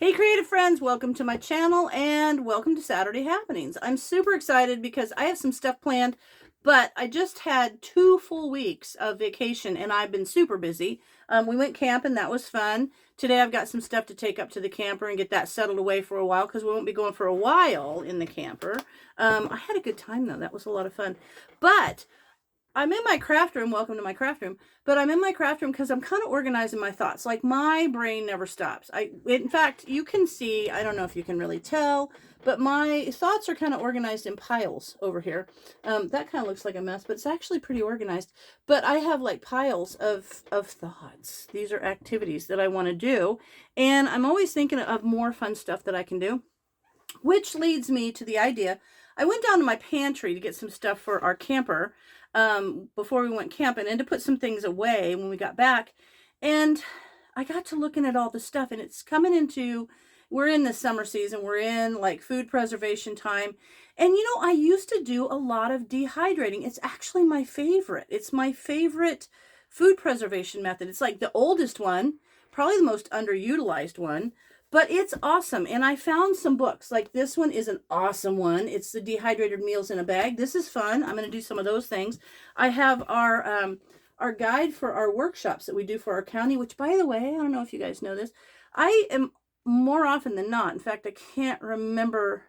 Hey creative friends, welcome to my channel and welcome to Saturday Happenings. I'm super excited because I have some stuff planned, but I just had 2 full weeks of vacation and I've been super busy. We went camping, that was fun. Today I've got some stuff to take up to the camper and get that settled away for a while because we won't be going for a while in the camper. I had a good time though, that was a lot of fun. But I'm in my craft room. Welcome to my craft room. But I'm in my craft room because I'm kind of organizing my thoughts. Like my brain never stops. In fact, you can see, I don't know if you can really tell, but my thoughts are kind of organized in piles over here. That kind of looks like a mess, but it's actually pretty organized. But I have like piles of thoughts. These are activities that I want to do. And I'm always thinking of more fun stuff that I can do, which leads me to the idea. I went down to my pantry to get some stuff for our camper before we went camping and to put some things away when we got back. And I got to looking at all the stuff, and it's coming into, we're in the summer season, we're in like food preservation time. And you know, I used to do a lot of dehydrating. It's actually my favorite. It's my favorite food preservation method. It's like the oldest one, probably the most underutilized one. But it's awesome. And I found some books. Like this one is an awesome one. It's the Dehydrated Meals in a Bag. This is fun. I'm going to do some of those things. I have our guide for our workshops that we do for our county, which, by the way, I don't know if you guys know this. I am more often than not, in fact, I can't remember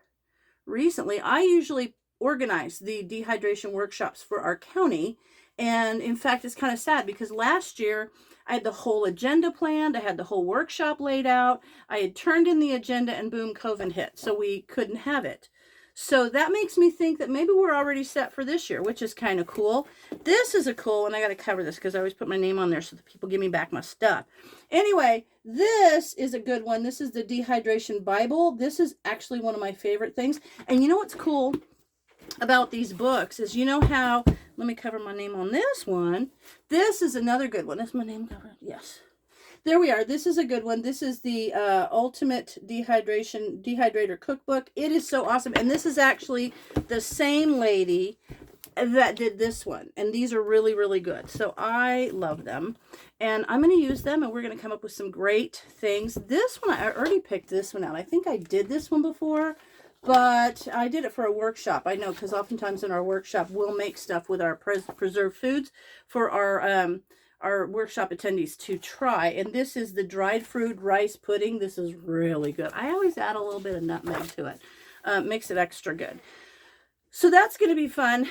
recently, I usually organize the dehydration workshops for our county. And in fact, it's kind of sad because last year I had the whole agenda planned. I had the whole workshop laid out. I had turned in the agenda and boom, COVID hit. So we couldn't have it. So that makes me think that maybe we're already set for this year, which is kind of cool. This is a cool one. I got to cover this because I always put my name on there so that people give me back my stuff. Anyway, this is a good one. This is the Dehydration Bible. This is actually one of my favorite things. And you know what's cool about these books is, you know how, let me cover my name on this one. This is another good one. Is my name covered? Yes. There we are. This is a good one. This is the Ultimate Dehydrator Cookbook. It is so awesome. And this is actually the same lady that did this one. And these are really, really good. So I love them. And I'm going to use them, and we're going to come up with some great things. This one, I already picked this one out. I think I did this one before, but I did it for a workshop. I know, because oftentimes in our workshop, we'll make stuff with our preserved foods for our workshop attendees to try. And this is the dried fruit rice pudding. This is really good. I always add a little bit of nutmeg to it. Makes it extra good. So that's going to be fun.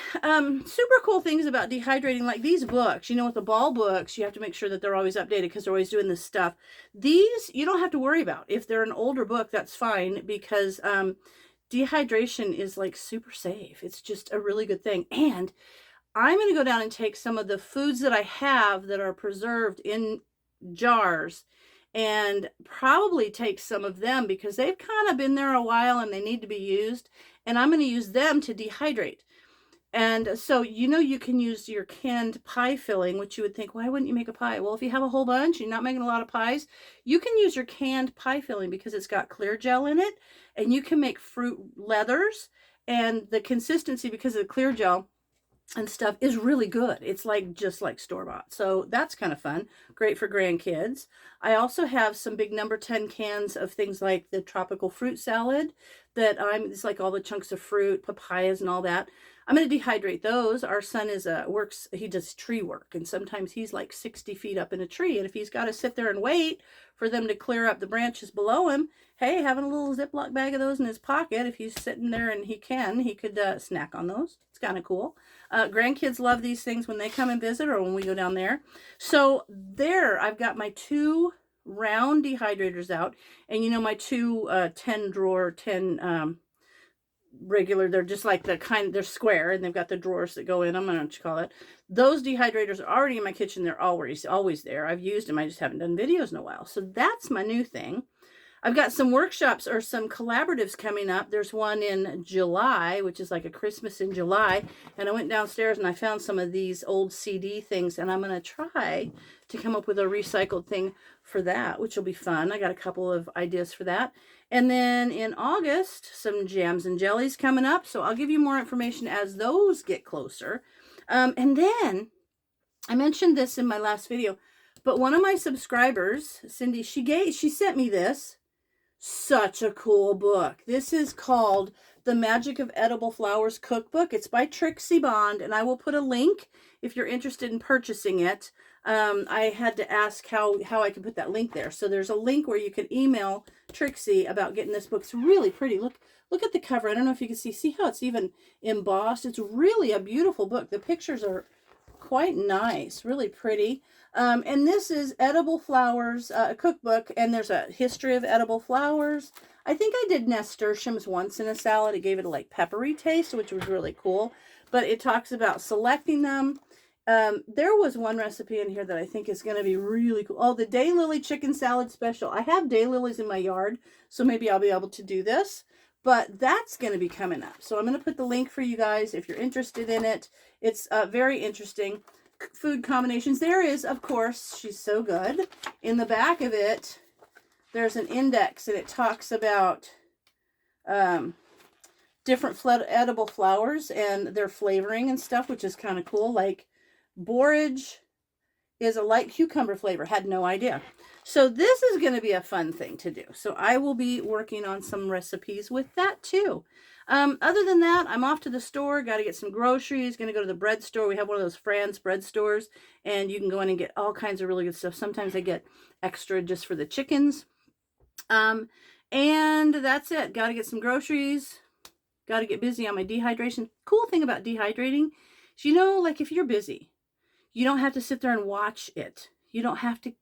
Super cool things about dehydrating, like these books. You know, with the ball books, you have to make sure that they're always updated because they're always doing this stuff. These, you don't have to worry about. If they're an older book, that's fine because dehydration is like super safe. It's just a really good thing. And I'm going to go down and take some of the foods that I have that are preserved in jars and probably take some of them because they've kind of been there a while and they need to be used. And I'm going to use them to dehydrate. And so, you know, you can use your canned pie filling, which you would think, why wouldn't you make a pie? Well, if you have a whole bunch, you're not making a lot of pies, you can use your canned pie filling because it's got clear gel in it. And you can make fruit leathers. And the consistency, because of the clear gel and stuff, is really good. It's like just like store-bought. So that's kind of fun. Great for grandkids. I also have some big number 10 cans of things like the tropical fruit salad that it's like all the chunks of fruit, papayas and all that. I'm going to dehydrate those. Our son he does tree work, and sometimes he's like 60 feet up in a tree, and if he's got to sit there and wait for them to clear up the branches below him, hey, having a little Ziploc bag of those in his pocket, if he's sitting there and he could snack on those. It's kind of cool. Grandkids love these things when they come and visit or when we go down there. So there, I've got my 2 round dehydrators out, and you know, my 2 10 regular, they're just like they're square and they've got the drawers that go in them. I don't know what you call it. Those dehydrators are already in my kitchen. They're always there. I've used them. I just haven't done videos in a while. So that's my new thing. I've got some workshops or some collaboratives coming up. There's one in July, which is like a Christmas in July. And I went downstairs and I found some of these old CD things. And I'm going to try to come up with a recycled thing for that, which will be fun. I got a couple of ideas for that. And then in August, some jams and jellies coming up. So I'll give you more information as those get closer. And then I mentioned this in my last video, but one of my subscribers, Cindy, she sent me this. Such a cool book. This is called The Magic of Edible Flowers Cookbook. It's by Trixie Bond, and I will put a link if you're interested in purchasing it. I had to ask how I can put that link there. So there's a link where you can email Trixie about getting this book. It's really pretty. Look at the cover. I don't know if you can see how it's even embossed. It's really a beautiful book. The pictures are quite nice, really pretty. And this is Edible Flowers, a cookbook, and there's a history of edible flowers. I think I did nasturtiums once in a salad. It gave it a like peppery taste, which was really cool. But it talks about selecting them. There was one recipe in here that I think is going to be really cool. Oh, the daylily chicken salad special. I have daylilies in my yard, so maybe I'll be able to do this. But that's going to be coming up. So I'm going to put the link for you guys if you're interested in it. It's very interesting. Food combinations. There is, of course, she's so good. In the back of it, there's an index, and it talks about different edible flowers and their flavoring and stuff, which is kind of cool. Like borage is a light cucumber flavor. Had no idea. So this is going to be a fun thing to do. So I will be working on some recipes with that too. Other than that, I'm off to the store. Got to get some groceries. Going to go to the bread store. We have one of those Fran's bread stores, and you can go in and get all kinds of really good stuff. Sometimes I get extra just for the chickens. And that's it. Got to get some groceries. Got to get busy on my dehydration. Cool thing about dehydrating is, you know, like if you're busy, you don't have to sit there and watch it. You don't have to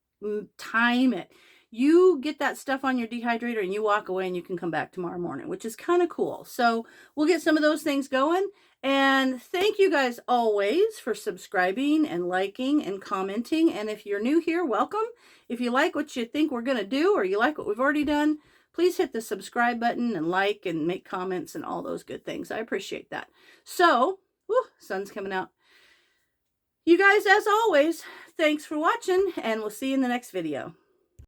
time it. You get that stuff on your dehydrator and you walk away, and you can come back tomorrow morning, which is kind of cool. So we'll get some of those things going. And thank you guys always for subscribing and liking and commenting. And if you're new here, welcome. If you like what you think we're going to do, or you like what we've already done, please hit the subscribe button and like and make comments and all those good things. I appreciate that. So, sun's coming out. You guys, as always, thanks for watching, and we'll see you in the next video.